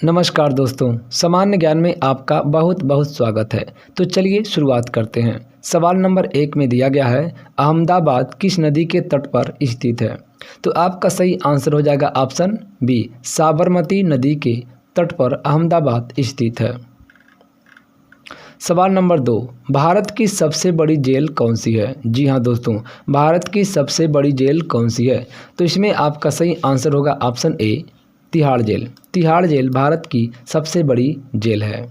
नमस्कार दोस्तों, सामान्य ज्ञान में आपका बहुत बहुत स्वागत है। तो चलिए शुरुआत करते हैं। सवाल नंबर 1 में दिया गया है, अहमदाबाद किस नदी के तट पर स्थित है? तो आपका सही आंसर हो जाएगा ऑप्शन बी, साबरमती नदी के तट पर अहमदाबाद स्थित है। सवाल नंबर 2, भारत की सबसे बड़ी जेल कौन सी है? जी हाँ दोस्तों, भारत की सबसे बड़ी जेल कौन सी है? तो इसमें आपका सही आंसर होगा option A, Tihar jail. Tihar jail भारत की सबसे बड़ी जेल है।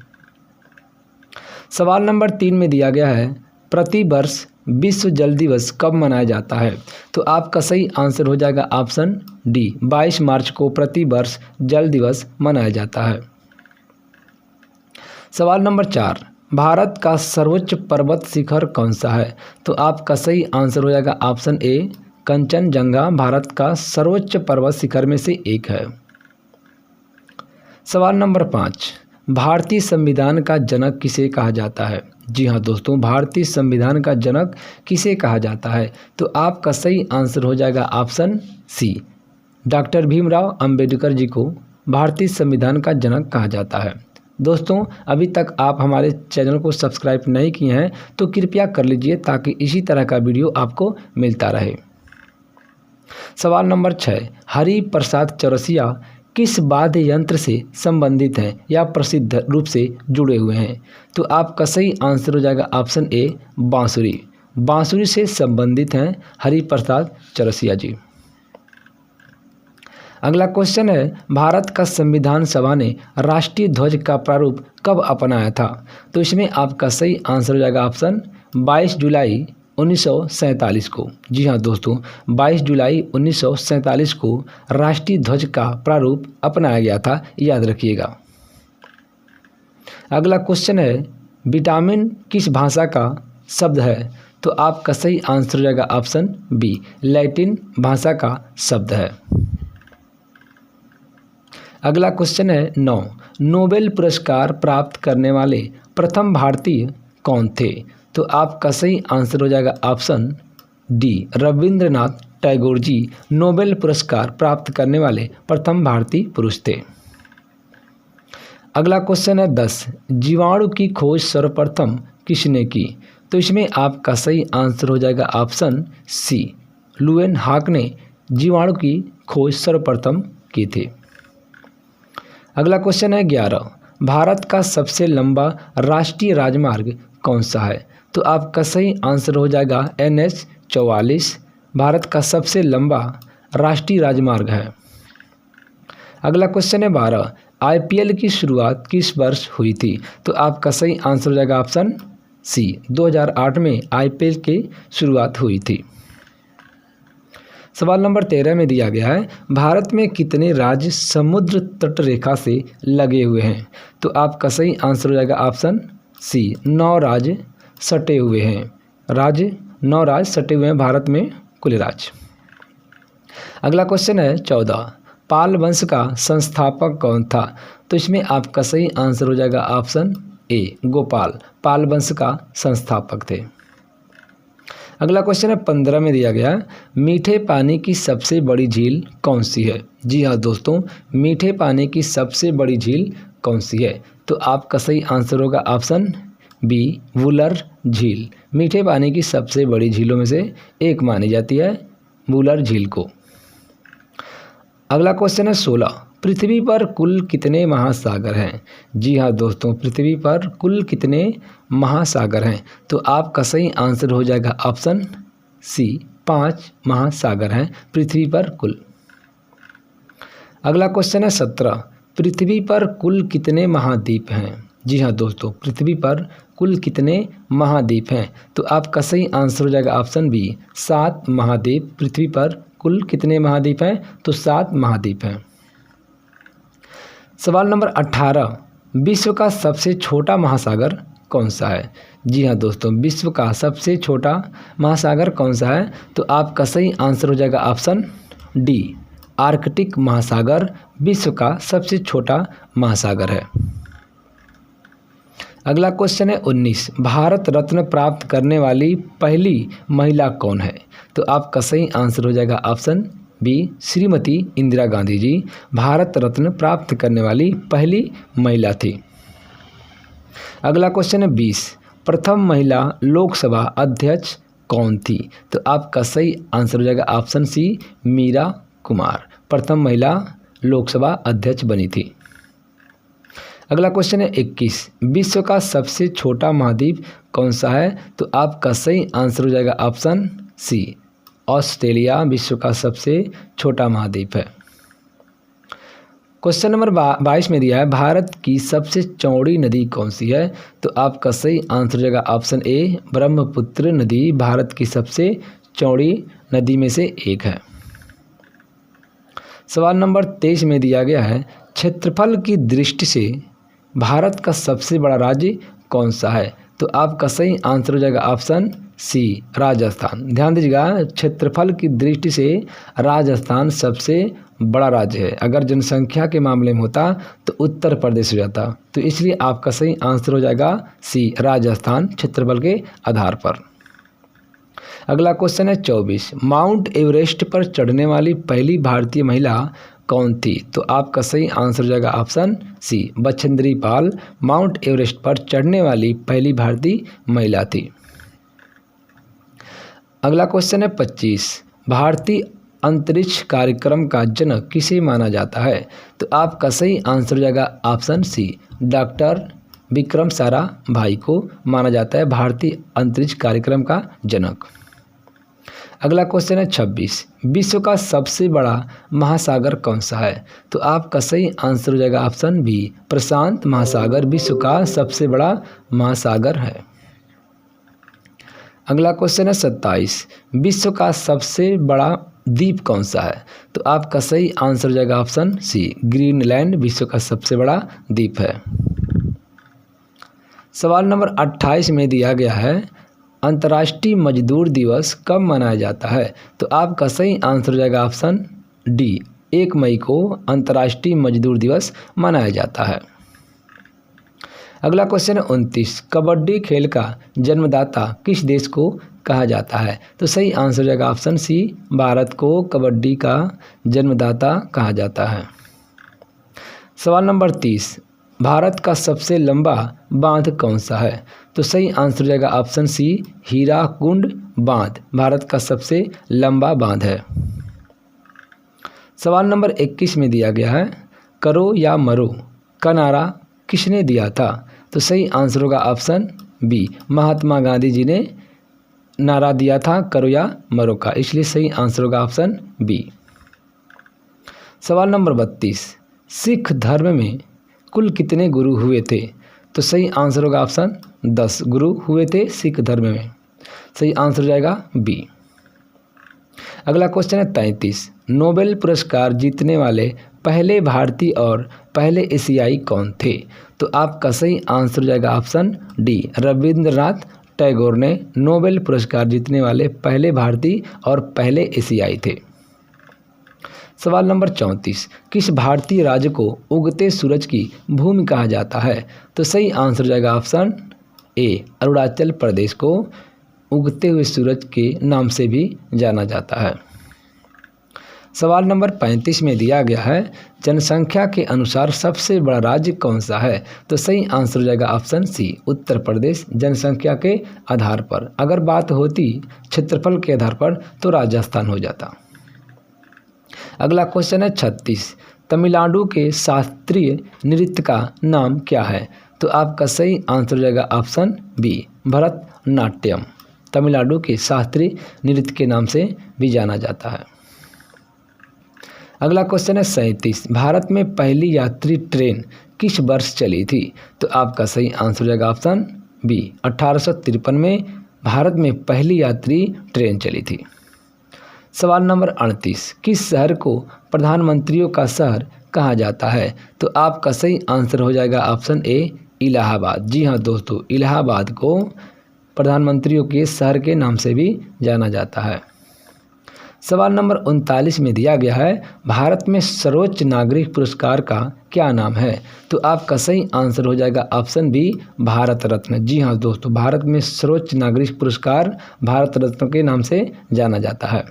सवाल नंबर 3 में दिया गया है, प्रति वर्ष विश्व जल दिवस कब मनाया जाता है? तो आपका सही आंसर हो जाएगा ऑप्शन डी, 22 मार्च को प्रति वर्ष जल दिवस मनाया जाता है। सवाल नंबर 4, भारत का सर्वोच्च पर्वत शिखर कौन सा है? तो आपका सही आंसर हो जाएगा ऑप्शन ए, कंचनजंगा भारत का सर्वोच्च पर्वत शिखर में से एक है। सवाल नंबर 5, भारतीय संविधान का जनक किसे कहा जाता है? जी हाँ दोस्तों, भारतीय संविधान का जनक किसे कहा जाता है? तो आपका सही आंसर हो जाएगा option C, doctor Bhimrao Ambedkar ji को भारतीय संविधान का जनक कहा जाता है। दोस्तों, अभी तक आप हमारे चैनल को सब्सक्राइब नहीं किए हैं तो कृपया कर लीजिए ताकि इसी तरह का वीडियो आपको मिलता रहे। सवाल नंबर 6, हरि प्रसाद चौरसिया किस वाद्य यंत्र से संबंधित हैं या प्रसिद्ध रूप से जुड़े हुए हैं? तो आपका सही आंसर हो जाएगा ऑप्शन ए, बांसुरी। बांसुरी से संबंधित हैं हरि प्रसाद चौरसिया जी। अगला क्वेश्चन है, भारत का संविधान सभा ने राष्ट्रीय ध्वज का प्रारूप कब अपनाया था? तो इसमें आपका सही आंसर हो जाएगा ऑप्शन 22 जुलाई 1947 को। जी हाँ दोस्तों, 22 जुलाई 1947 को राष्ट्रीय ध्वज का प्रारूप अपनाया गया था, याद रखिएगा। अगला क्वेश्चन है, विटामिन किस भाषा का शब्द है? तो आपका सही आंसर हो जाएगा ऑप्शन बी, लैटिन भाषा का शब्द है। अगला क्वेश्चन है 9, नोबेल पुरस्कार प्राप्त करने वाले प्रथम भारतीय कौन थे? तो आपका सही आंसर हो जाएगा option D, Rabindranath Tagore ji Nobel पुरस्कार प्राप्त करने वाले प्रथम भारतीय पुरुष थे। अगला क्वेश्चन है 10, जीवाणु की खोज सर्वप्रथम किसने की? तो इसमें आपका सही आंसर हो जाएगा ऑप्शन सी, लुएन हाक ने जीवाणु की खोज सर्वप्रथम की थी। अगला क्वेश्चन है 11, भारत का सबसे लंबा राष्ट्रीय राजमार्ग कौन सा है? तो आपका सही आंसर हो जाएगा NH 44 भारत का सबसे लंबा राष्ट्रीय राजमार्ग है। अगला क्वेश्चन है 12, IPL की शुरुआत किस वर्ष हुई थी? तो आपका सही आंसर हो जाएगा ऑप्शन सी, 2008 में IPL की शुरुआत हुई थी। सवाल नंबर 13 में दिया गया है, भारत में कितने राज्य समुद्र तट रेखा से लगे हुए हैं? तो आपका सही आंसर हो जाएगा ऑप्शन सी, 9 राज्य सटे हुए हैं। 9 राज्य सटे हुए हैं भारत में, कुल राज्य। अगला क्वेश्चन है 14, पाल वंश का संस्थापक कौन था? तो इसमें आपका सही आंसर हो जाएगा ऑप्शन ए, गोपाल पाल वंश का संस्थापक थे। अगला क्वेश्चन है 15 में दिया गया, मीठे पानी की सबसे बड़ी झील कौन सी है? जी हाँ दोस्तों, मीठे पानी की सबसे बड़ी झील कौन सी है? तो आपका सही आंसर होगा ऑप्शन बी, वुलर झील। मीठे पानी की सबसे बड़ी झीलों में से एक मानी जाती है वुलर झील को। अगला क्वेश्चन है 16, पृथ्वी पर कुल कितने महासागर हैं? जी हाँ दोस्तों, पृथ्वी पर कुल कितने महासागर हैं? तो आपका सही आंसर हो जाएगा ऑप्शन सी, 5 महासागर हैं पृथ्वी पर कुल। अगला क्वेश्चन है 17, पृथ्वी पर कुल कितने महाद्वीप हैं? जी हाँ दोस्तों, पृथ्वी पर कुल कितने महाद्वीप हैं? तो आपका सही आंसर हो जाएगा ऑप्शन बी, 7 महाद्वीप। पृथ्वी पर कुल कितने महाद्वीप हैं? तो 7 महाद्वीप हैं। सवाल नंबर 18, विश्व का सबसे छोटा महासागर कौन सा है? जी हाँ दोस्तों, विश्व का सबसे छोटा महासागर कौन सा है? तो आपका सही आंसर हो जाएगा ऑप्शन डी, आर्कटिक महासागर विश्व का सबसे छोटा महासागर है। अगला क्वेश्चन है 19, भारत रत्न प्राप्त करने वाली पहली महिला कौन है? तो आपका सही आंसर हो जाएगा ऑप्शन बी श्रीमती इंदिरा गांधी जी भारत रत्न प्राप्त करने वाली पहली महिला थी। अगला क्वेश्चन है 20, प्रथम महिला लोकसभा अध्यक्ष कौन थी? तो आपका सही आंसर हो जाएगा ऑप्शन सी मीरा कुमार, प्रथम महिला लोकसभा अध्यक्ष बनी थी। अगला क्वेश्चन है 21, विश्व का सबसे छोटा महाद्वीप कौन सा है? तो आपका सही आंसर हो जाएगा ऑप्शन सी ऑस्ट्रेलिया विश्व का सबसे छोटा महाद्वीप है। क्वेश्चन नंबर 22 में दिया है भारत की सबसे चौड़ी नदी कौन सी है? तो आपका सही आंसर हो जाएगा ऑप्शन ए ब्रह्मपुत्र नदी भारत की सबसे चौड़ी नदी में से एक है। सवाल नंबर 23 में दिया गया है क्षेत्रफल की दृष्टि से भारत का सबसे बड़ा राज्य कौन सा है? तो आपका सही आंसर हो जाएगा ऑप्शन सी राजस्थान। ध्यान दीजिएगा, क्षेत्रफल की दृष्टि से राजस्थान सबसे बड़ा राज्य है। अगर जनसंख्या के मामले में होता तो उत्तर प्रदेश हो जाता, तो इसलिए आपका सही आंसर हो जाएगा सी राजस्थान क्षेत्रफल के आधार पर। अगला क्वेश्चन है 24, माउंट एवरेस्ट पर चढ़ने वाली पहली भारतीय महिला कौन थी? तो आपका सही आंसर हो जाएगा ऑप्शन सी बछेंद्री पाल माउंट एवरेस्ट पर चढ़ने वाली पहली भारतीय महिला थी। अगला क्वेश्चन है 25, भारतीय अंतरिक्ष कार्यक्रम का जनक किसे माना जाता है? तो आपका सही आंसर हो जाएगा option C doctor Vikram Sarabhai को माना जाता है भारतीय अंतरिक्ष कार्यक्रम का जनक। अगला क्वेश्चन है 26, विश्व का सबसे बड़ा महासागर कौन सा है? तो आपका सही आंसर हो जाएगा ऑप्शन बी प्रशांत महासागर विश्व का सबसे बड़ा महासागर है। अगला क्वेश्चन है 27, विश्व का सबसे बड़ा द्वीप कौन सा है? तो आपका सही आंसर हो जाएगा ऑप्शन सी ग्रीनलैंड विश्व का सबसे बड़ा द्वीप है। सवाल नंबर 28 में दिया गया है अंतर्राष्ट्रीय मजदूर दिवस कब मनाया जाता है? तो आपका सही आंसर हो जाएगा ऑप्शन डी 1 मई को अंतर्राष्ट्रीय मजदूर दिवस मनाया जाता है। अगला क्वेश्चन है 29, कबड्डी खेल का जन्मदाता किस देश को कहा जाता है? तो सही आंसर हो जाएगा ऑप्शन सी भारत को कबड्डी का जन्मदाता कहा जाता है। सवाल नंबर 30, भारत का सबसे लंबा बांध कौन सा है? तो सही आंसर हो जाएगा ऑप्शन सी हीराकुंड बांध भारत का सबसे लंबा बांध है। सवाल नंबर 21 में दिया गया है करो या मरो का नारा किसने दिया था? तो सही आंसर होगा ऑप्शन बी महात्मा गांधी जी ने नारा दिया था करो या मरो का, इसलिए सही आंसर होगा ऑप्शन बी। सवाल नंबर 32, सिख धर्म में कुल कितने गुरु हुए थे? तो सही आंसर होगा ऑप्शन 10 गुरु हुए थे सिख धर्म में, सही आंसर हो जाएगा बी। अगला क्वेश्चन है 33, नोबेल पुरस्कार जीतने वाले पहले भारतीय और पहले एशियाई कौन थे? तो आपका सही आंसर हो जाएगा ऑप्शन डी रविंद्रनाथ टैगोर ने नोबेल पुरस्कार जीतने वाले पहले भारतीय और पहले एशियाई थे। सवाल नंबर 34, किस भारतीय राज्य को उगते सूरज की भूमि कहा जाता है? तो सही आंसर हो जाएगा ऑप्शन ए अरुणाचल प्रदेश को उगते हुए सूरज के नाम से भी जाना जाता है। सवाल नंबर 35 में दिया गया है जनसंख्या के अनुसार सबसे बड़ा राज्य कौन सा है? तो सही आंसर हो जाएगा ऑप्शन सी उत्तर प्रदेश जनसंख्या के आधार पर। अगर बात होती क्षेत्रफल के आधार पर तो राजस्थान हो जाता। अगला क्वेश्चन है 36, तमिलनाडु के शास्त्रीय नृत्य का नाम क्या है? तो आपका सही आंसर हो जाएगा ऑप्शन बी भरतनाट्यम, तमिलनाडु के शास्त्रीय नृत्य के नाम से भी जाना जाता है। अगला क्वेश्चन है 37, भारत में पहली यात्री ट्रेन किस वर्ष चली थी? तो आपका सही आंसर हो जाएगा ऑप्शन बी 1853 में भारत में पहली यात्री ट्रेन चली थी। सवाल नंबर 38, किस शहर को प्रधानमंत्रियों का शहर कहा जाता है? तो आपका सही आंसर हो जाएगा ऑप्शन ए इलाहाबाद। जी हाँ दोस्तों, इलाहाबाद को प्रधानमंत्रियों के शहर के नाम से भी जाना जाता है। सवाल नंबर 39 में दिया गया है भारत में सर्वोच्च नागरिक पुरस्कार का क्या नाम है? तो आपका सही आंसर हो जाएगा ऑप्शन बी भारत रत्न। जी हाँ दोस्तों, भारत में सर्वोच्च नागरिक पुरस्कार भारत रत्न के नाम से जाना जाता है।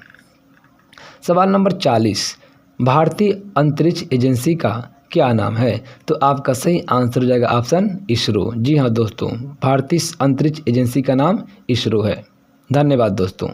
सवाल नंबर 40, भारतीय अंतरिक्ष एजेंसी का क्या नाम है? तो आपका सही आंसर हो जाएगा ऑप्शन इसरो। जी हाँ दोस्तों, भारतीय अंतरिक्ष एजेंसी का नाम इसरो है। धन्यवाद दोस्तों।